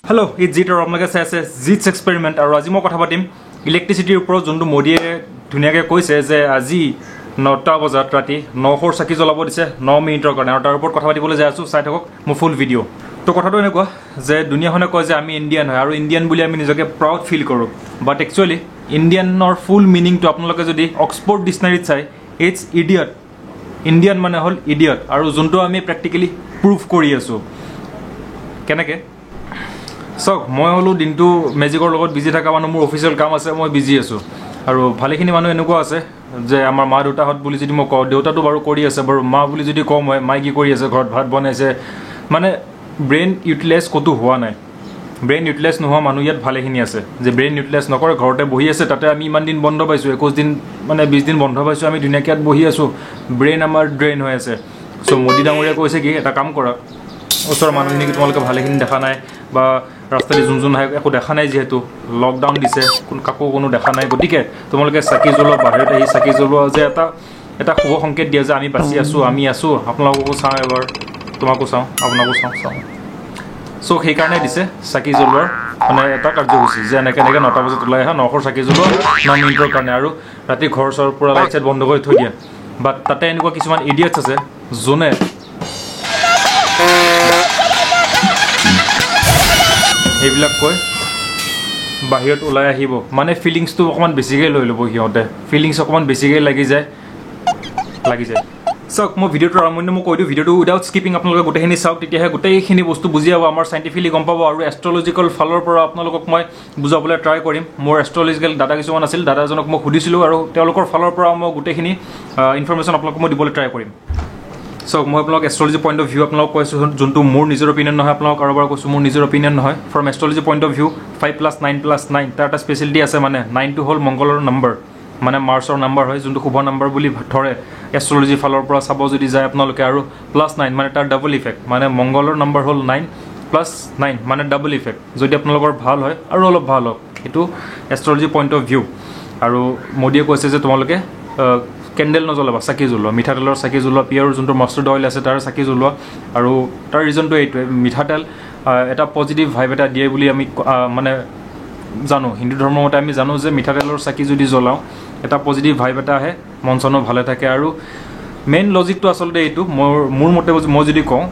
Hello, it's Zit or Omega says Zit's experiment or Azimo Katabatim, electricity pro Zundu Modi Tuniaga Koi says Azi, no Tabos Atrati, no horse Sakizolabodise, no me intercon, or report Katabatibus Saitoko, full video. To Kotadonego, the Dunia Honakoza, I'm Indian, or Indian Bulliam is a proud feel koro. But actually, Indian or full meaning to Apnolokazodi, Oxford Dictionary say, it's idiot. Indian manahol idiot, or Zunto Ame practically proof Korea so. Kenake? So, মই হলো দিনটো মেজিকৰ লগত busy থাকা মানুহ মোৰ official কাম আছে মই বিজি আছো আৰু ভালেখিনি মানুহ এনেকুৱা আছে যে আমাৰ মা দুটাহত বুলি যদি মই কওঁ দেউতাটো বাৰু কৰি আছে বাৰু মা বুলি যদি কওঁ মই মাই কি কৰি আছে ঘৰত ভাত বনাইছে মানে ব্ৰেইন ইউটিলাইজ কতো হোৱা নাই ব্ৰেইন ইউটিলাইজ নোহোৱা মানুহ ইয়াত ভালেখিনি আছে যে ব্ৰেইন ইউটিলাইজ নকৰে ঘৰতে বহি আছে তাতে আমি ইমান দিন বন্ধ পাইছো 21 দিন মানে 20 দিন বন্ধ পাইছো আমি ধুনীয়াকৈ ইয়াত বহি আছো ব্ৰেইন আমাৰ ড্ৰেইন হৈ আছে সো মোদি ডাঙৰীয়া কৈছে কি এটা কাম কৰা ওচৰ মানুহখিনি তোমালোকে ভালেখিনি দেখা নাই বা ৰাস্তাতে জুন হাই একো দেখা নাই যেহেতু লকডাউন দিছে কোন কাকো কোনো দেখা নাই গতিকে তোমালোকে চাকি জ্বলোৱা বাহিৰত আহি চাকি জ্বলোৱা যে এটা শুভ সংকেত দিয়া যে আমি বাছি আছো আমি আছো আপোনালোককো চাওঁ এবাৰ তোমাকো চাওঁ আপোনাকো চাওঁ সো সেই কাৰণে দিছে চাকি জ্বলোৱাৰ মানে এটা কাৰ্যসূচী যে এনেকৈ 9টা বজাত ওলাই আহা 9ৰ চাকি জ্বলোৱা 9 মিনিটৰ কাৰণে আৰু ৰাতি ঘৰ চৰ পুৰা লাইট চাইট বন্ধ কৰি থৈ দিয়া বাট তাতে এনেকুৱা কিছুমান ইডিয়টছ আছে যোনে এইবিলাক কয় বাহিৰত ওলাই আহিব মানে ফিলিংছটো অকমান বেছিকৈ লৈ ল'ব সিহঁতে ফিলিংছ অকমান বেছিকৈ লাগি যায় সক মই ভিডিওটো আৰম্ভণি মই কৈ দিওঁ ভিডিওটো উইদাউট স্কিপিং আপোনালোকে গোটেইখিনি চাওক তেতিয়াহে গোটেইখিনি বস্তু বুজি পাব আমাৰ সাইন্টিফিকলি গম পাব আৰু এষ্ট্ৰলজিক্যাল ফালৰ পৰা আপোনালোকক মই বুজাবলৈ ট্ৰাই কৰিম মোৰ এষ্ট্ৰলজিক্যাল ডাটা কিছুমান আছিল ডাটাজনক মই সুধিছিলোঁ আৰু তেওঁলোকৰ ফালৰ পৰা মই গোটেইখিনি ইনফৰমেশ্যন আপোনালোকক মই দিবলৈ ট্ৰাই কৰিম So, মই আপোনাক এষ্ট্ৰলজি পইণ্ট অফ ভিউ আপোনাক কৈছো যোনটো মোৰ নিজৰ অপিনিয়ন নহয় আপোনাক কাৰোবাৰ কৈছো মোৰ নিজৰ অপিনিয়ন নহয় from astrology point of view 5+9+9 তাৰ এটা স্পেশালিটি আছে মানে 9 টো হল মংগলৰ নম্বৰ মানে মাৰ্চৰ নম্বৰ হয় যোনটো শুভ নম্বৰ বুলি ধৰে এষ্ট্ৰলজি ফালৰ পৰা চাব যদি যায় আপোনালোকে আৰু +9 মানে তাৰ ডাবল ইফেক্ট মানে মংগলৰ নম্বৰ হল 9+9 মানে ডাবল ইফেক্ট যদি আপোনালোকৰ ভাল হয় আৰু অলপ ভাল হয় এটো এষ্ট্ৰলজি পইণ্ট অফ ভিউ আৰু মোদিয়ে কৈছে যে তোমালোকে কেন্ডেল নজলাবা চাকি জ্বলোৱা মিঠাতেলৰ চাকি জ্বলোৱা পিয়ৰ যোনটো মাষ্টাৰ্ড অইল আছে তাৰ চাকি জ্বলোৱা আৰু তাৰ ৰিজনটো এইটো মিঠাতেল এটা পজিটিভ ভাইব এটা দিয়ে বুলি আমি মানে জানো হিন্দু ধৰ্মৰ মতে আমি জানো যে মিঠাতেলৰ চাকি যদি জ্বলাও এটা পজিটিভ ভাইব এটা আহে মন চনো ভালে থাকে আৰু মেইন লজিকটো আসলে এইটো মোৰ মতে মই যদি কওঁ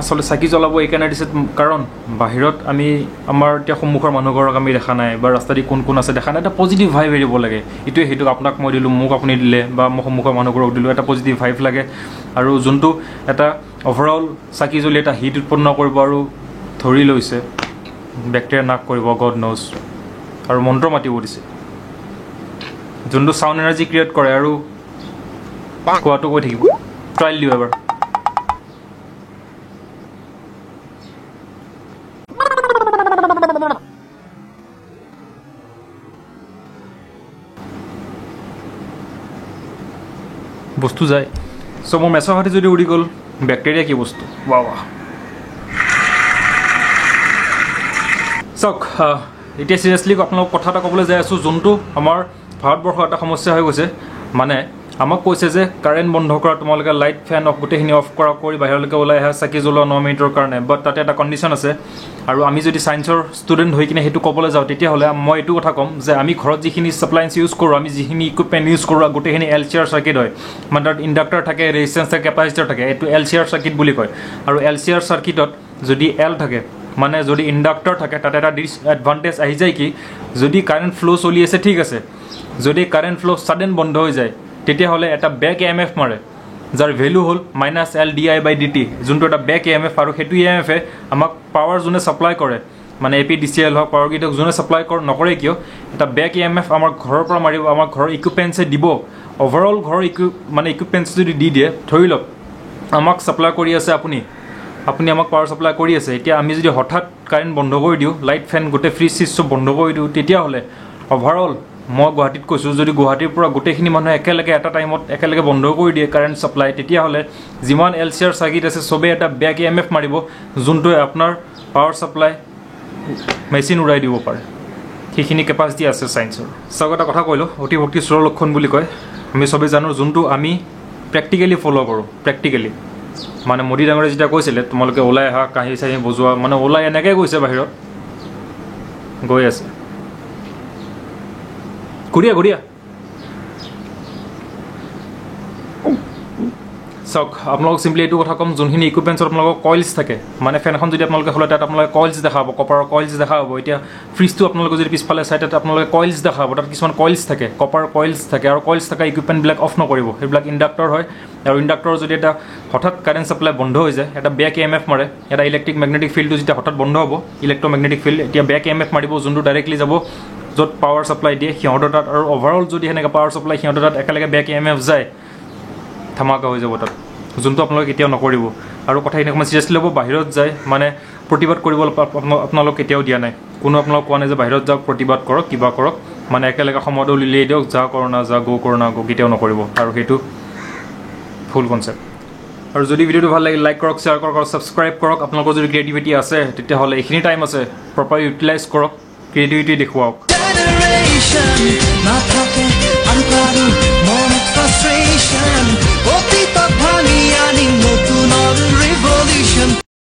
আসলে চাকি জ্বলাব এই কাৰণে দিছে কাৰণ বাহিৰত আমি আমাৰ এতিয়া সম্মুখৰ মানুহঘৰক আমি দেখা নাই বা ৰাস্তাদি কোন আছে দেখা নাই এটা পজিটিভ ভাইব এৰিব লাগে ইটোৱে হেতু আপোনাক মই দিলো মোক আপুনি দিলে বা মই সম্মুখৰ মানুহঘৰক দিলো এটা পজিটিভ ভাইব লাগে আৰু যোনটো এটা ওভাৰঅল চাকি জ্বলি এটা হিট উৎপন্ন কৰিব আৰু ধৰি লৈছে বেক্টেৰিয়া নাক কৰিব গড নোজ আৰু মন্ত্ৰ মাতিব দিছে যোনটো সাউণ্ড এনাৰ্জি ক্ৰিয়েট কৰে আৰু কোৱাটো কৈ থাকিব ট্ৰাইল দিও এবাৰ বস্তু যায় সো মোৰ মেছৰ হাতে যদি উৰি গ'ল ব্যাকটেৰিয়া কি বস্তু বাহ সক এতিয়া সিৰিয়াসলি আপোনালোক কথা এটা ক'বলৈ যাই আছো যোনটো আমাৰ ভাৰতবৰ্ষৰ এটা সমস্যা হৈ গৈছে মানে আমাক কৈছে যে কাৰেণ্ট বন্ধ কৰা তোমালোকে লাইট ফ্যান অফ গোটেইখিনি অফ কৰা কৰি বাহিৰলৈকে ওলাই আহা চাকি জ্বলোৱা 9 মিনিটৰ কাৰণে বাট তাতে এটা কণ্ডিশ্যন আছে আৰু আমি যদি সায়েন্সৰ ষ্টুডেন্ট হৈ কিনে হেতু ক'বলৈ যাওঁ তেতিয়া হলে মই এটো কথা কম যে আমি ঘৰত যিখিনি সাপ্লায়েন্স ইউজ কৰো আমি যিখিনি ইকুইপমেন্ট ইউজ কৰো গোটেইখিনি এলচিআৰ সাৰ্কিট হয় মানে তাত ইন্ডাক্টৰ থাকে ৰেজিস্ট্যান্স থাকে কেপাসিটৰ থাকে এটো এলচিআৰ সাৰ্কিট বুলি কয় আৰু এলচিআৰ সাৰ্কিটত যদি এল থাকে মানে যদি ইন্ডাক্টৰ থাকে তাতে এটা ডিসএডভান্টেজ আহি যায় কি যদি কারেন্ট ফ্লো চলি আছে ঠিক আছে যদি কারেন্ট ফ্লো সাডেন বন্ধ হৈ যায় তেতিয়া হলে এটা ব্যাক ইএমএফ মাৰে যাৰ ভ্যালু হল -LDI/dt যোনটো এটা ব্যাক ইএমএফ আৰু হেতু ইএমএফ আমাক পাৱাৰ জোনে সাপ্লাই কৰে মানে এপিডিসিএল হক পাৱাৰ গিটক জোনে সাপ্লাই নকৰে কিয় এটা ব্যাক ইএমএফ আমাৰ ঘৰৰ পৰা মাৰিব আমাৰ ঘৰৰ ইকুইপমেন্টছে দিব ওভাৰঅল ঘৰৰ মানে ইকুইপমেন্টছ যদি দি দিয়ে ধৰি লওক আমাক সাপ্লাই কৰি আছে আপুনি আমাক পাৱাৰ সাপ্লাই কৰি আছে এতিয়া আমি যদি হঠাৎ কাৰেন্ট বন্ধ কৰি দিও লাইট ফ্যান গোটে ফ্ৰিজ সিস্টেম বন্ধ কৰি দিও তেতিয়া হলে ওভাৰঅল মই গুৱাহাটীত কৈছো যদি গুৱাহাটীৰ পৰা গোটেইখিনি মানুহ একেলগে এটা টাইমত একেলগে বন্ধ কৰি দিয়ে কাৰেন্ট সাপ্লাই তেতিয়া হলে যিমান এলচিআৰ সাৰ্কিট আছে সবে এটা ব্যাক ইএমএফ মাৰিব যোনটো আপোনাৰ পাৱাৰ সাপ্লাই মেচিন উৰাই দিব পাৰে সেইখিনি কেপাসিটি আছে সায়েন্সৰ সগটা কথা কইলো অতি ভক্তি সুৰ লক্ষণ বুলি কয় আমি সবে জানো যোনটো আমি প্ৰ্যাকটিক্যালি ফলো কৰো প্ৰ্যাকটিক্যালি মানে মোদি ডাঙৰে যেটা কৈছিলে তোমালোকে ওলাই আহা কাহি চাহি বজোৱা মানে ওলাই এনেকৈ গৈছে বাহিৰত গৈ আছে ঘূৰিয়া চাওক আপোনালোকক চিম্পলি এইটো কথা ক'ম যোনখিনি ইকুইপমেণ্টছত আপোনালোকৰ কইলছ থাকে মানে ফেনখন যদি আপোনালোকে খোলে তাত আপোনালোকে কইলছ দেখা পাব কপাৰৰ কইলছ দেখা পাব এতিয়া ফ্ৰিজটো আপোনালোকে যদি পিছফালে চাই তাত আপোনালোকে কইলছ দেখা পাব তাত কিছুমান কইলছ থাকে কপাৰ কইলছ থাকে আৰু কইলছ থকা ইকুইপমেণ্টবিলাক অফ নকৰিব সেইবিলাক ইণ্ডাক্টৰ হয় আৰু ইণ্ডাক্টৰ যদি এটা হঠাৎ কাৰেণ্ট ছাপ্লাই বন্ধ হৈ যায় এটা বেক EMF মাৰে এটা ইলেক্ট্ৰিক মেগনেটিক ফিল্ডটো যেতিয়া হঠাৎ বন্ধ হ'ব ইলেক্ট্ৰমেগনেটিক ফিল্ড এতিয়া বেক EMF মাৰিব যোনটো ডাইৰেক্টলি যাব য'ত পাৱাৰ ছাপ্লাই দিয়ে সিহঁতৰ তাত আৰু অভাৰঅল যদি সেনেকৈ পাৱাৰ ছাপ্লাই সিহঁতৰ তাত একেলগে বেক EMF যায় ধামাকা হৈ যাব তাত যোনটো আপোনালোকে কেতিয়াও নকৰিব আৰু কথাখিনি অকণমান চিৰিয়াছলি ল'ব বাহিৰত যায় মানে প্ৰতিবাদ কৰিব আপোনালোক কেতিয়াও দিয়া নাই কোনো আপোনালোক কোৱা নাই যে বাহিৰত যাওক প্ৰতিবাদ কৰক কিবা কৰক মানে একেলগে সময়টো উলিয়াই দিয়ক যা কৰোণা যা গ' কৰোণা গ' কেতিয়াও নকৰিব আৰু সেইটো ফুল কনচেপ্ট আৰু যদি ভিডিঅ'টো ভাল লাগিল লাইক কৰক শ্বেয়াৰ কৰক আৰু ছাবস্ক্ৰাইব কৰক আপোনালোকৰ যদি ক্ৰিয়েটিভিটি আছে তেতিয়াহ'লে এইখিনি টাইম আছে প্ৰপাৰ ইউটিলাইজ কৰক ক্ৰিয়েটিভিটি দেখুৱাওক